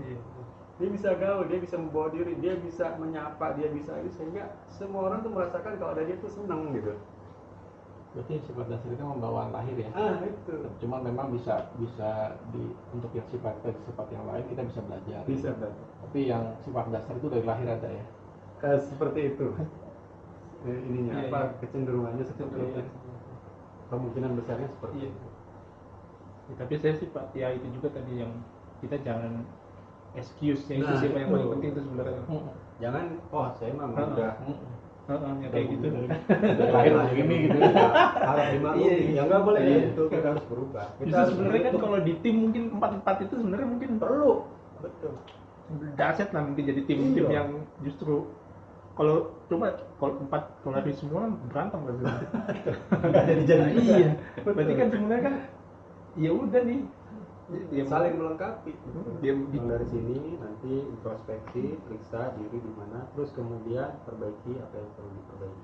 [SPEAKER 1] Dia bisa gaul, dia bisa membawa diri, dia bisa menyapa, dia bisa itu sehingga semua orang tuh merasakan kalau ada dia tuh seneng gitu.
[SPEAKER 4] Berarti sifat dasar itu membawaan lahir ya.
[SPEAKER 1] Itu.
[SPEAKER 4] Cuma memang bisa untuk yang sifat yang lain kita bisa belajar.
[SPEAKER 1] Bisa belajar.
[SPEAKER 4] Tapi yang sifat dasar itu dari lahir ada ya.
[SPEAKER 1] Seperti itu. Ininya
[SPEAKER 2] Iya,
[SPEAKER 1] apa
[SPEAKER 2] iya.
[SPEAKER 1] kecenderungannya seperti itu. Kemungkinan besarnya seperti
[SPEAKER 2] Iya.
[SPEAKER 1] itu.
[SPEAKER 2] Ya, tapi saya sih Pak, ya itu juga tadi yang kita jangan excuse-nya itu
[SPEAKER 1] Nah,
[SPEAKER 2] sih Pak, yang
[SPEAKER 1] itu.
[SPEAKER 2] paling penting itu sebenarnya.
[SPEAKER 1] Jangan, oh saya mah udah
[SPEAKER 2] Ya kayak gitu.
[SPEAKER 4] Dari lahir begini gitu.
[SPEAKER 1] harap dimaklumi.
[SPEAKER 2] Iya, iya.
[SPEAKER 1] Ya nggak boleh
[SPEAKER 2] Iya.
[SPEAKER 1] gitu, kita harus berubah. Kita
[SPEAKER 2] Justru
[SPEAKER 1] harus
[SPEAKER 2] sebenarnya kan
[SPEAKER 1] bentuk.
[SPEAKER 2] kalau di tim mungkin 4-4 itu sebenarnya mungkin
[SPEAKER 1] perlu, betul.
[SPEAKER 2] dahsyat lah mungkin jadi tim-tim
[SPEAKER 1] Iya.
[SPEAKER 2] yang justru kalau coba kalau 4 lari semua berantem kan
[SPEAKER 1] Nggak jadi
[SPEAKER 2] iya berarti kan sebenarnya kan ya udah nih dia
[SPEAKER 1] saling melengkapi.
[SPEAKER 2] Dia-
[SPEAKER 1] Dari sini nanti introspeksi, periksa diri di mana, terus kemudian perbaiki apa yang perlu diperbaiki.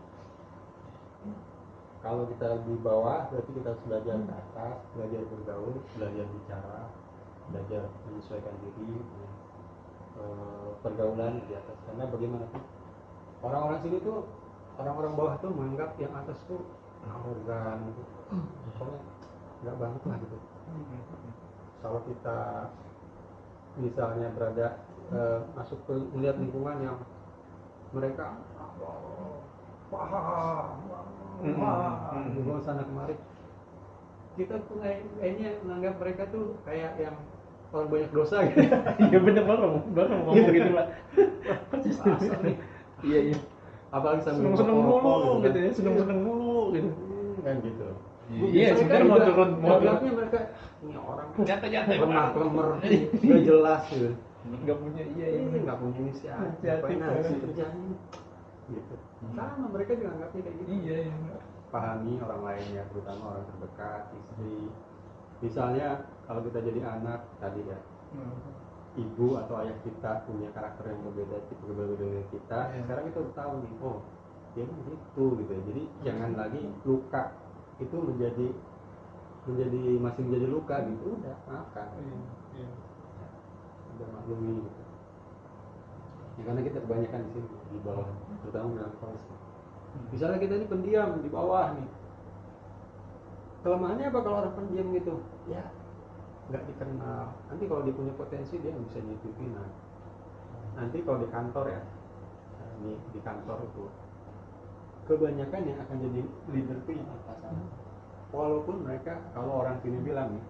[SPEAKER 1] Kalau kita di bawah, berarti kita harus belajar ke atas, belajar bergaul, belajar bicara, belajar menyesuaikan diri dengan pergaulan di atas. Karena bagaimanapun orang-orang sini tuh, orang-orang bawah tuh menganggap yang atas tuh arogan, gitu. Pokoknya nggak banget lah gitu. Kalau kita misalnya berada masuk ke melihat lingkungan yang mereka paham, dibawa sana kemari, kita tuh kayaknya menganggap mereka tuh kayak yang orang banyak dosa gitu.
[SPEAKER 2] iya bener baru ngomong gitu Pak
[SPEAKER 1] Masa nih?
[SPEAKER 2] iya iya
[SPEAKER 1] Apalagi sambil
[SPEAKER 2] seneng
[SPEAKER 1] ngerokok
[SPEAKER 2] mulu gitu
[SPEAKER 1] kan.
[SPEAKER 2] ya seneng mulu gitu
[SPEAKER 1] Kan gitu.
[SPEAKER 2] Iya, sebenarnya mau turun
[SPEAKER 1] Anggapnya mereka ini orang
[SPEAKER 2] jatuh
[SPEAKER 1] lemah lemer, nggak jelas gitu.
[SPEAKER 2] nggak punya iya
[SPEAKER 1] Nggak punya inisiatif,
[SPEAKER 2] Inisiatif,
[SPEAKER 1] ngapain sih
[SPEAKER 2] ya.
[SPEAKER 1] kerjanya gitu. Sama mereka juga anggapnya kayak gitu.
[SPEAKER 2] iya
[SPEAKER 1] Pahami orang lainnya, terutama orang terdekat, istri. Misalnya kalau kita jadi anak tadi ya, ibu atau ayah kita punya karakter yang berbeda dari kita.
[SPEAKER 2] Iya.
[SPEAKER 1] Sekarang kita udah tahu nih, oh dia begitu gitu ya. Jadi jangan lagi luka itu masih menjadi luka gitu. Udah maafkan, udah maklumi gitu. Ya, karena kita kebanyakan di sini di bawah, terutama dalam kelas. Misalnya kita ini pendiam di bawah nih, kelemahannya apa kalau orang pendiam gitu? Ya nggak dikenal. Nanti kalau dia punya potensi dia nggak bisa jadi pimpinan. Nanti kalau di kantor ya, ini di kantor itu kebanyakan yang akan jadi leader itu yang atasan. Walaupun mereka kalau orang sini bilang nih,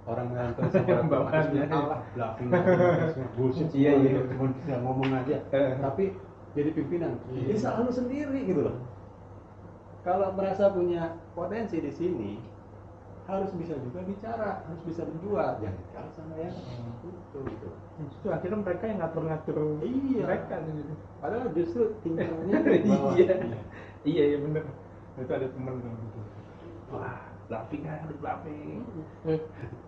[SPEAKER 1] orang kantor sama
[SPEAKER 2] Bawahannya.
[SPEAKER 1] Allah bluffing, bullshit
[SPEAKER 2] Iya,
[SPEAKER 1] semua
[SPEAKER 2] iya.
[SPEAKER 1] gitu, cuma bisa ngomong aja. Tapi jadi pimpinan, dia selalu sendiri gitu loh. Kalau merasa punya potensi di sini, harus bisa juga bicara, harus bisa berjuang, jangan kalah sama yang itu gitu.
[SPEAKER 2] Justru akhirnya mereka yang ngatur-ngatur
[SPEAKER 1] Iya.
[SPEAKER 2] mereka gitu.
[SPEAKER 1] Padahal justru tingkatnya di bawah.
[SPEAKER 2] Iya bener. Itu ada temen gitu. Wah, bluffing kan, ada bluffing.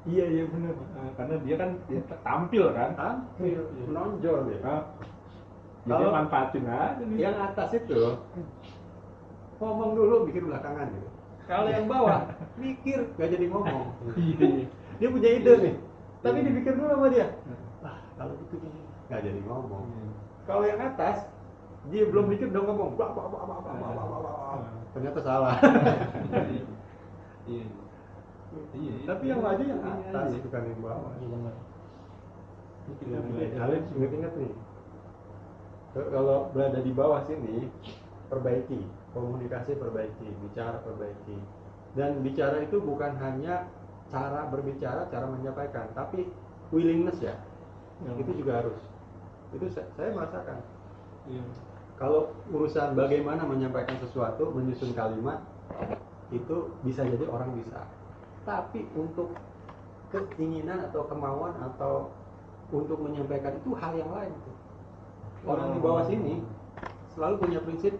[SPEAKER 2] Iya bener. Karena dia kan dia tampil kan.
[SPEAKER 1] Tampil, menonjol dia.
[SPEAKER 2] Jadi
[SPEAKER 1] Kalau
[SPEAKER 2] manfaatin aja nih.
[SPEAKER 1] yang atas itu ngomong dulu, mikir belakangan gitu. Kalau yang bawah mikir gak jadi ngomong.
[SPEAKER 2] Iya.
[SPEAKER 1] Dia punya ide nih, tapi dipikir dulu sama dia. Kalau gitu gini gak jadi ngomong. Kalau yang atas dia belum mikir udah ngomong, blah, blah, blah, blah, blah, blah, blah, blah, blah. Ternyata salah.
[SPEAKER 2] Iya. Iya.
[SPEAKER 1] Tapi yang maju yang atas, bukan yang bawah.
[SPEAKER 4] Iya benar.
[SPEAKER 1] Kalian ingat-ingat nih, kalau berada di bawah sini, perbaiki, komunikasi perbaiki, bicara perbaiki. Dan bicara itu bukan hanya cara berbicara, cara menyampaikan, tapi willingness ya, itu juga harus. Itu saya merasakan.
[SPEAKER 2] Iya.
[SPEAKER 1] Kalau urusan bagaimana menyampaikan sesuatu, menyusun kalimat, itu bisa jadi orang bisa. Tapi untuk keinginan atau kemauan atau untuk menyampaikan itu hal yang lain. Orang di bawah sini selalu punya prinsip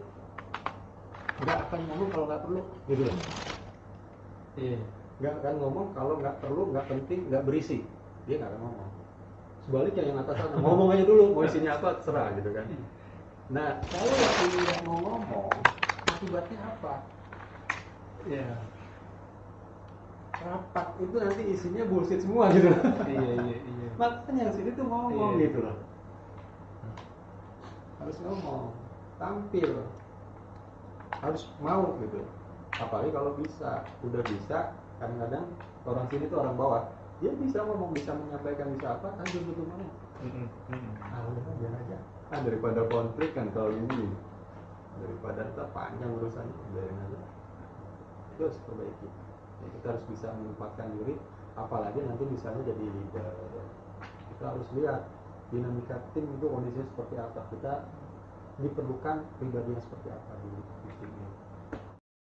[SPEAKER 1] nggak akan ngomong kalau nggak perlu, gitu loh.
[SPEAKER 2] Iya.
[SPEAKER 1] Nggak akan ngomong kalau nggak perlu, nggak penting, nggak berisi. Dia nggak akan ngomong. Sebaliknya yang atas sana ngomong aja dulu, mau isinya apa terserah gitu kan. Nah, kalau yang ini nggak mau ngomong, akibatnya apa?
[SPEAKER 2] Iya.
[SPEAKER 1] Rapat itu nanti isinya bullshit semua gitu loh.
[SPEAKER 2] Iya.
[SPEAKER 1] Makanya yang sini tuh ngomong
[SPEAKER 2] Iya.
[SPEAKER 1] gitu loh. Harus ngomong, tampil, harus mau gitu. Apalagi kalau bisa, udah bisa, kadang-kadang orang sini tuh orang bawah, dia bisa ngomong, bisa menyampaikan, bisa apa, lanjut gitu mana? Udah kan biar aja. Daripada konflik kan kalau ini, daripada tetap panjang urusannya, biarin aja. Itu harus perbaiki. Ya, kita harus bisa menempatkan diri, apalagi nanti misalnya jadi leader. Kita harus lihat dinamika tim itu kondisinya seperti apa, kita diperlukan pribadinya seperti apa di tim ini.